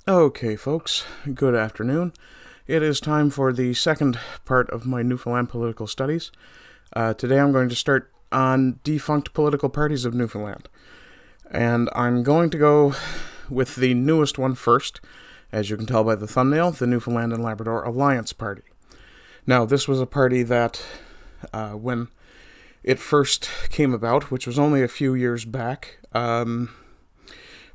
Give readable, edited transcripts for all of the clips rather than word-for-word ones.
Okay, folks, good afternoon. It is time for the second part of my Newfoundland political studies. Today I'm going to start on defunct political parties of Newfoundland. And I'm going to go with the newest one first, as you can tell by the thumbnail, the Newfoundland and Labrador Alliance Party. Now, this was a party that, when it first came about, which was only a few years back,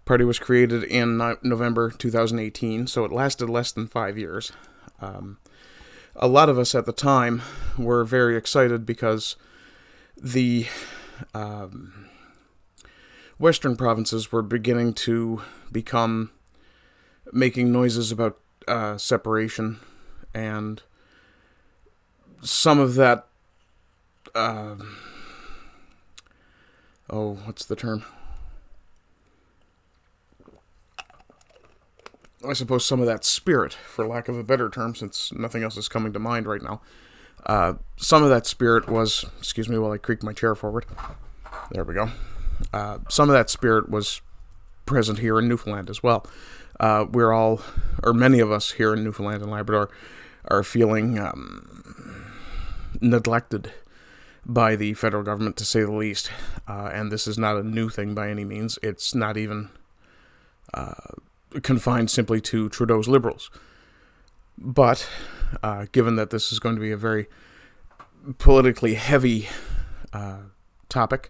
party was created in November 2018, so it lasted less than 5 years. A lot of us at the time were very excited because the western provinces were beginning to become making noises about separation, and some of that what's the term? I suppose some of that spirit, for lack of a better term, since nothing else is coming to mind right now. Some of that spirit was, excuse me while I creak my chair forward. There we go. Some of that spirit was present here in Newfoundland as well. We're all, or many of us here in Newfoundland and Labrador, are feeling neglected by the federal government, to say the least. And this is not a new thing by any means. It's not even confined simply to Trudeau's Liberals. But given that this is going to be a very politically heavy topic,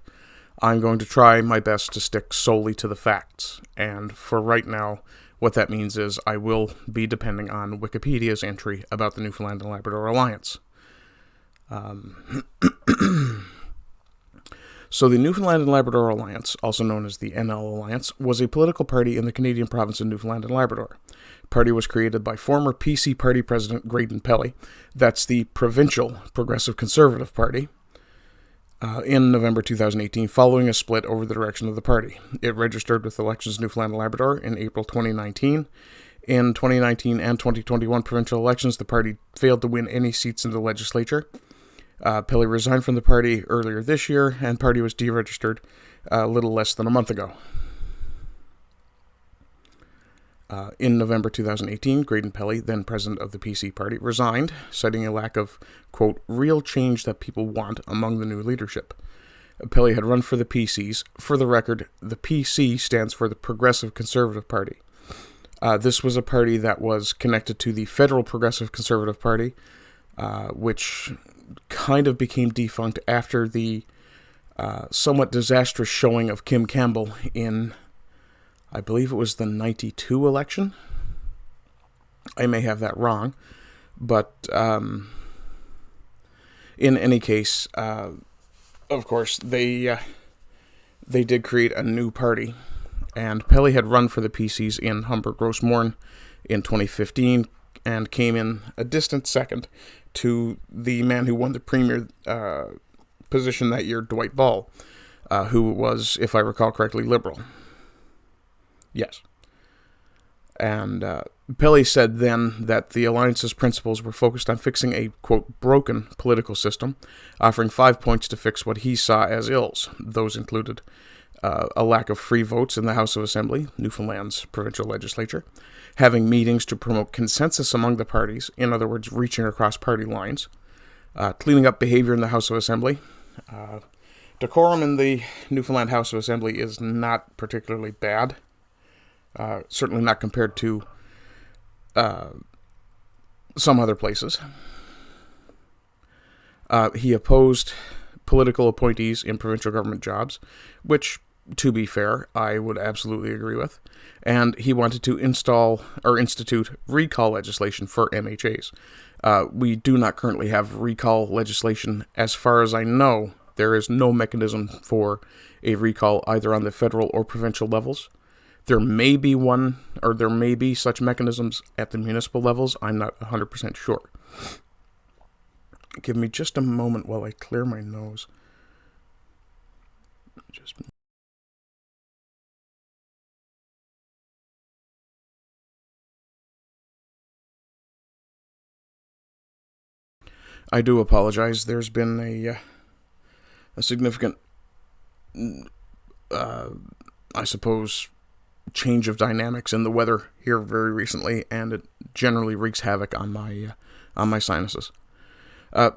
I'm going to try my best to stick solely to the facts. And for right now, what that means is I will be depending on Wikipedia's entry about the Newfoundland and Labrador Alliance. So the Newfoundland and Labrador Alliance, also known as the NL Alliance, was a political party in the Canadian province of Newfoundland and Labrador. The party was created by former PC Party President Graydon Pelley, that's the provincial Progressive Conservative Party, in November 2018, following a split over the direction of the party. It registered with Elections Newfoundland and Labrador in April 2019. In 2019 and 2021 provincial elections, the party failed to win any seats in the legislature. Pelley resigned from the party earlier this year, and party was deregistered a little less than a month ago. In November 2018, Graydon Pelley, then president of the PC party, resigned, citing a lack of, quote, real change that people want among the new leadership. Pelley had run for the PCs. For the record, the PC stands for the Progressive Conservative Party. This was a party that was connected to the Federal Progressive Conservative Party, which kind of became defunct after the somewhat disastrous showing of Kim Campbell in, I believe it was the 92 election. I may have that wrong, but in any case, of course, they did create a new party, and Pelley had run for the PCs in Humber Gross Mourne in 2015 and came in a distant second to the man who won the premier position that year, Dwight Ball, who was, if I recall correctly, Liberal. Yes. And Pelley said then that the Alliance's principles were focused on fixing a, quote, broken political system, offering 5 points to fix what he saw as ills. Those included a lack of free votes in the House of Assembly, Newfoundland's provincial legislature, having meetings to promote consensus among the parties, in other words, reaching across party lines, cleaning up behavior in the House of Assembly. Decorum in the Newfoundland House of Assembly is not particularly bad, certainly not compared to some other places. He opposed political appointees in provincial government jobs, which, to be fair, I would absolutely agree with. And he wanted to institute recall legislation for MHAs. We do not currently have recall legislation. As far as I know, there is no mechanism for a recall either on the federal or provincial levels. There may be one, or there may be such mechanisms at the municipal levels. I'm not 100% sure. Give me just a moment while I clear my nose. I do apologize. There's been a significant, I suppose, change of dynamics in the weather here very recently, and it generally wreaks havoc on my sinuses.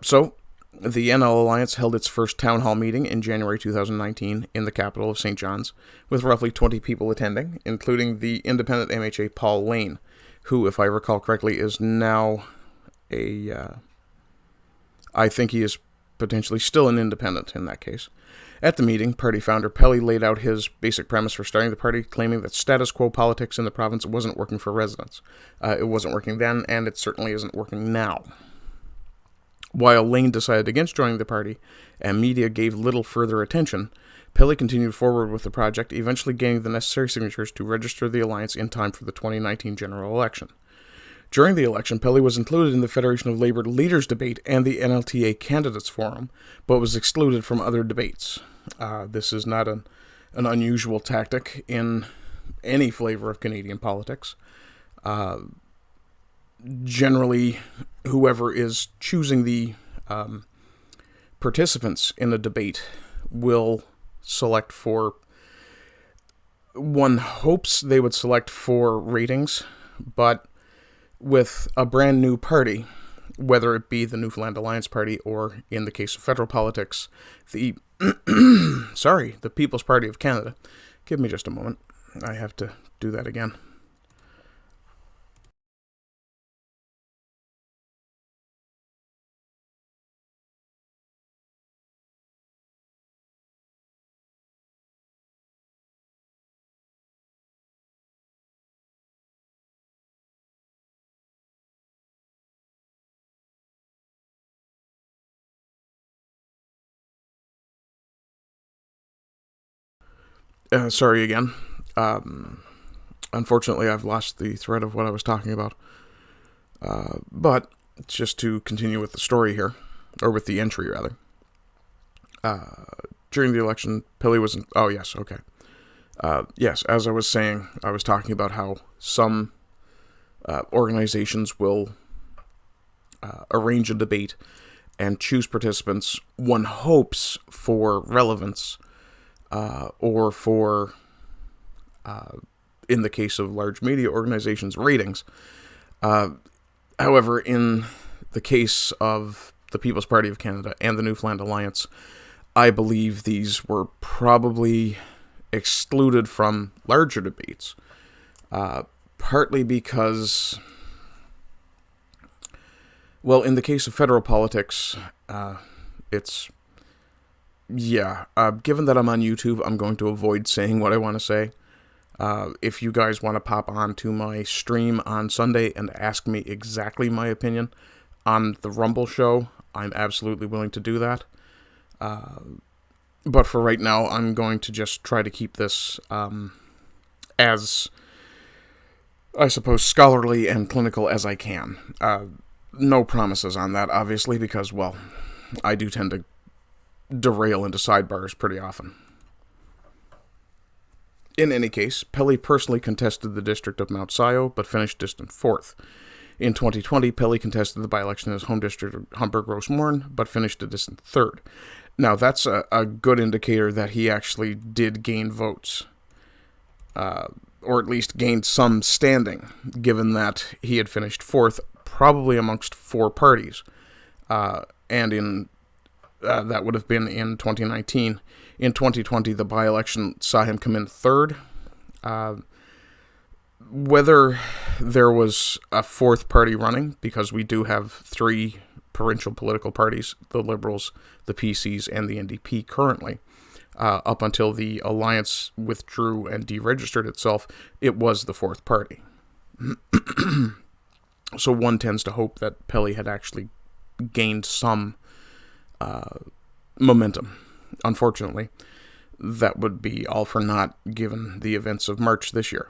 So, the NL Alliance held its first town hall meeting in January 2019 in the capital of St. John's, with roughly 20 people attending, including the independent MHA Paul Lane, who, if I recall correctly, is now I think he is potentially still an independent in that case. At the meeting, party founder Pelly laid out his basic premise for starting the party, claiming that status quo politics in the province wasn't working for residents. It wasn't working then, and it certainly isn't working now. While Lane decided against joining the party, and media gave little further attention, Pelly continued forward with the project, eventually gaining the necessary signatures to register the alliance in time for the 2019 general election. During the election, Pelly was included in the Federation of Labour Leaders debate and the NLTA Candidates Forum, but was excluded from other debates. This is not an unusual tactic in any flavor of Canadian politics. Generally, whoever is choosing the participants in a debate will select for, one hopes they would select for ratings, but with a brand new party, whether it be the Newfoundland Alliance Party or, in the case of federal politics, the the People's Party of Canada. Give me just a moment. I have to do that again. Sorry again. Unfortunately, I've lost the thread of what I was talking about. But just to continue with the story here, or with the entry rather. During the election, Pelly was in... Oh, yes, okay. Yes, as I was saying, I was talking about how some organizations will arrange a debate and choose participants, one hopes, for relevance, or for, in the case of large media organizations, ratings. However, in the case of the People's Party of Canada and the Newfoundland Alliance, I believe these were probably excluded from larger debates, partly because, well, in the case of federal politics, it's... Yeah, given that I'm on YouTube, I'm going to avoid saying what I want to say. If you guys want to pop on to my stream on Sunday and ask me exactly my opinion on the Rumble show, I'm absolutely willing to do that. But for right now, I'm going to just try to keep this as, I suppose, scholarly and clinical as I can. No promises on that, obviously, because, well, I do tend to derail into sidebars pretty often. In any case, Pelly personally contested the district of Mount Sion, but finished distant fourth. In 2020, Pelly contested the by-election in his home district of Humber-Gross-Mourne, but finished a distant third. Now, that's a good indicator that he actually did gain votes, or at least gained some standing, given that he had finished fourth, probably amongst four parties, and in that would have been in 2019. In 2020, the by-election saw him come in third. Whether there was a fourth party running, because we do have three provincial political parties, the Liberals, the PCs, and the NDP currently, up until the Alliance withdrew and deregistered itself, it was the fourth party. So one tends to hope that Pelly had actually gained some momentum. Unfortunately, that would be all for naught given the events of March this year.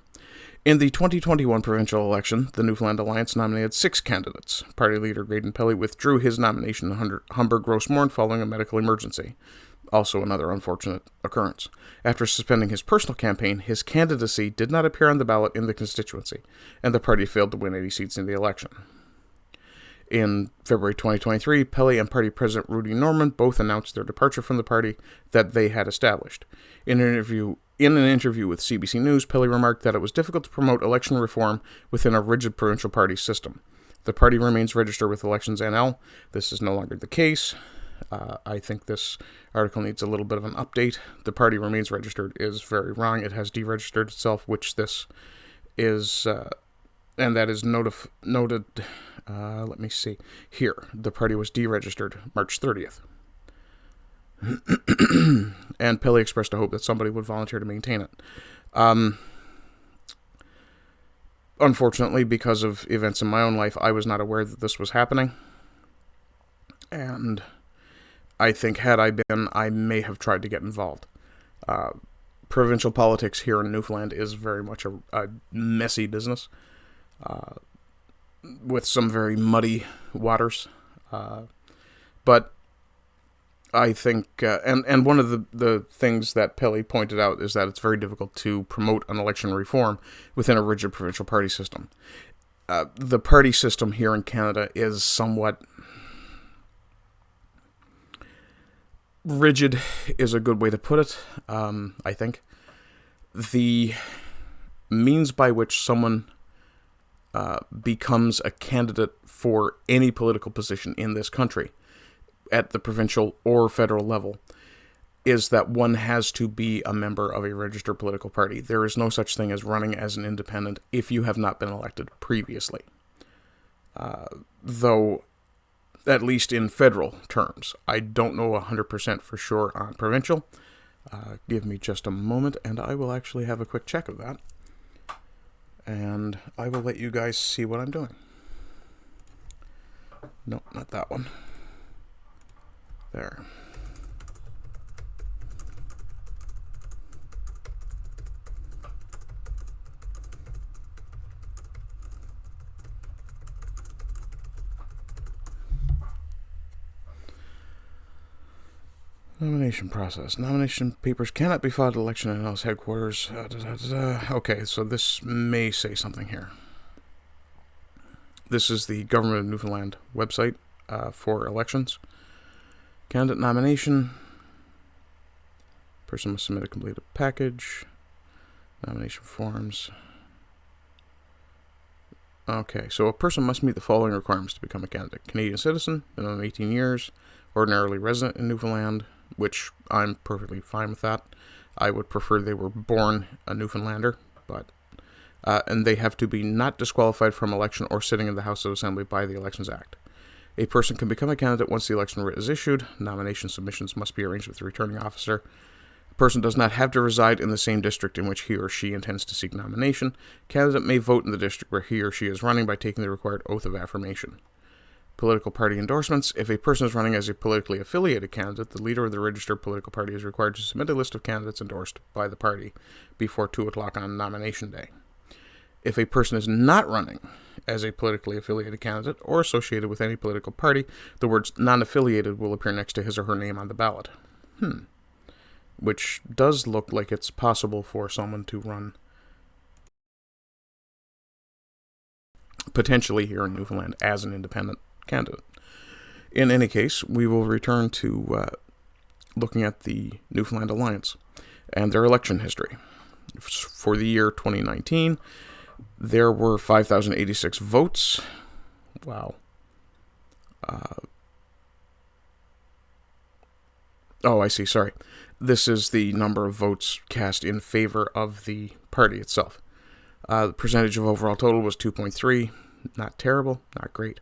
In the 2021 provincial election, the Newfoundland Alliance nominated 6 candidates. Party leader Graydon Pelly withdrew his nomination in Humber-Gross-Mourne following a medical emergency. Also another unfortunate occurrence. After suspending his personal campaign, his candidacy did not appear on the ballot in the constituency, and the party failed to win 80 seats in the election. In February 2023, Pelly and party president Rudy Norman both announced their departure from the party that they had established. In an interview In an interview with CBC News, Pelly remarked that it was difficult to promote election reform within a rigid provincial party system. The party remains registered with Elections NL. This is no longer the case. I think this article needs a little bit of an update. The party remains registered is very wrong. It has deregistered itself, which this is, and that is noted, let me see, here. The party was deregistered March 30th. And Pelly expressed a hope that somebody would volunteer to maintain it. Unfortunately, because of events in my own life, I was not aware that this was happening. And I think had I been, I may have tried to get involved. Provincial politics here in Newfoundland is very much a messy business, with some very muddy waters. But I think, and one of the things that Pelly pointed out is that it's very difficult to promote an election reform within a rigid provincial party system. The party system here in Canada is somewhat rigid, is a good way to put it, I think. The means by which someone becomes a candidate for any political position in this country, at the provincial or federal level, is that one has to be a member of a registered political party. There is no such thing as running as an independent if you have not been elected previously. Though, at least in federal terms, I don't know 100% for sure on provincial. Give me just a moment, and I will actually have a quick check of that. And I will let you guys see what I'm doing. No, not that one. There. Nomination process. Nomination papers cannot be filed at election in NL's headquarters. Okay, so this may say something here. This is the Government of Newfoundland website for elections. Candidate nomination. Person must submit a completed package. Nomination forms. Okay, so a person must meet the following requirements to become a candidate. Canadian citizen, minimum 18 years, ordinarily resident in Newfoundland, which I'm perfectly fine with that. I would prefer they were born a Newfoundlander, but and they have to be not disqualified from election or sitting in the House of Assembly by the Elections Act. A person can become a candidate once the election writ is issued. Nomination submissions must be arranged with the returning officer. A person does not have to reside in the same district in which he or she intends to seek nomination. Candidate may vote in the district where he or she is running by taking the required oath of affirmation. Political party endorsements. If a person is running as a politically affiliated candidate, the leader of the registered political party is required to submit a list of candidates endorsed by the party before 2 o'clock on nomination day. If a person is not running as a politically affiliated candidate or associated with any political party, the words non-affiliated will appear next to his or her name on the ballot. Which does look like it's possible for someone to run potentially here in Newfoundland as an independent candidate. In any case, we will return to looking at the Newfoundland Alliance and their election history. For the year 2019, there were 5,086 votes. Wow. Oh, I see, sorry. This is the number of votes cast in favor of the party itself. The percentage of overall total was 2.3. Not terrible, not great.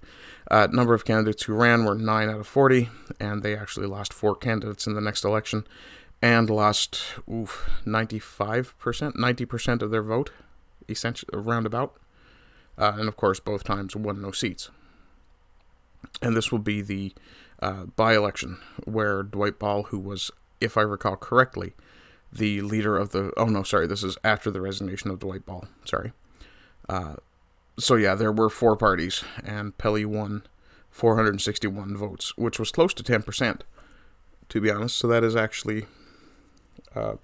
Number of candidates who ran were 9 out of 40, and they actually lost 4 candidates in the next election, and lost 90% of their vote, essentially, roundabout. And of course, both times won no seats. And this will be the by-election, where Dwight Ball, who was, if I recall correctly, the leader of the... Oh, no, sorry, this is after the resignation of Dwight Ball, sorry. So yeah, there were 4 parties, and Pelly won 461 votes, which was close to 10%, to be honest. So that is actually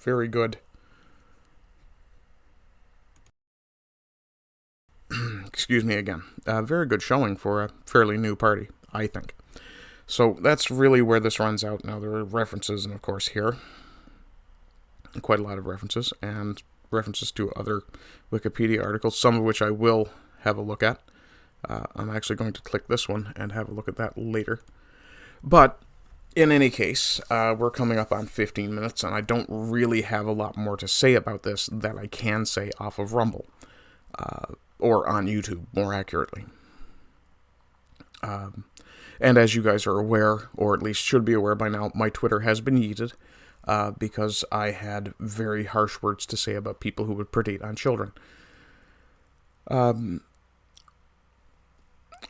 very good. Excuse me again. Very good showing for a fairly new party, I think. So that's really where this runs out. Now there are references, and of course here. quite a lot of references, and references to other Wikipedia articles, some of which I will have a look at. I'm actually going to click this one and have a look at that later. But in any case, we're coming up on 15 minutes, and I don't really have a lot more to say about this that I can say off of Rumble, or on YouTube, more accurately. And as you guys are aware, or at least should be aware by now, my Twitter has been yeeted, because I had very harsh words to say about people who would predate on children.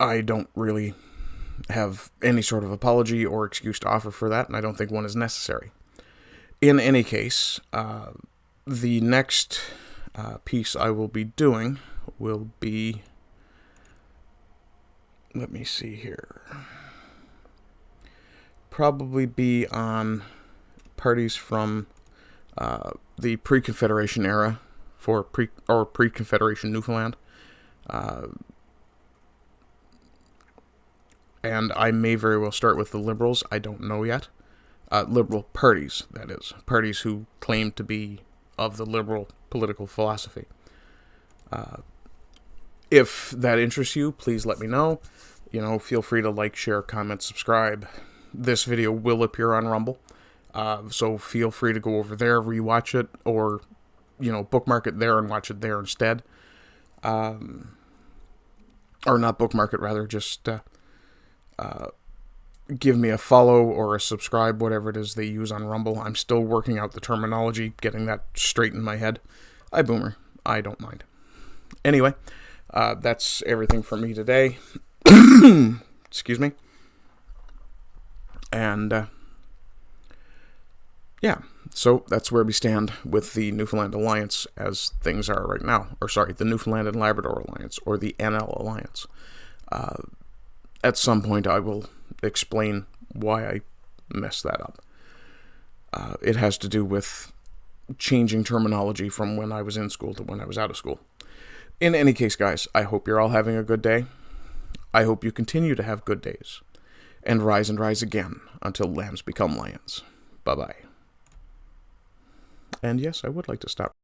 I don't really have any sort of apology or excuse to offer for that, and I don't think one is necessary. In any case, the next piece I will be doing will be, let me see here, probably be on parties from the pre-Confederation era for pre-Confederation Newfoundland. And I may very well start with the Liberals. I don't know yet. Liberal parties, that is. Parties who claim to be of the liberal political philosophy. If that interests you, please let me know. Feel free to like, share, comment, subscribe. This video will appear on Rumble. So feel free to go over there, rewatch it, or, bookmark it there and watch it there instead. Or not bookmark it, rather, just give me a follow or a subscribe, whatever it is they use on Rumble. I'm still working out the terminology, getting that straight in my head. I boomer. I don't mind. Anyway, that's everything for me today. Excuse me. And, yeah, so that's where we stand with the Newfoundland Alliance as things are right now. Or, sorry, the Newfoundland and Labrador Alliance, or the NL Alliance. At some point, I will explain why I messed that up. It has to do with changing terminology from when I was in school to when I was out of school. In any case, guys, I hope you're all having a good day. I hope you continue to have good days. And rise again until lambs become lions. Bye-bye. And yes, I would like to stop.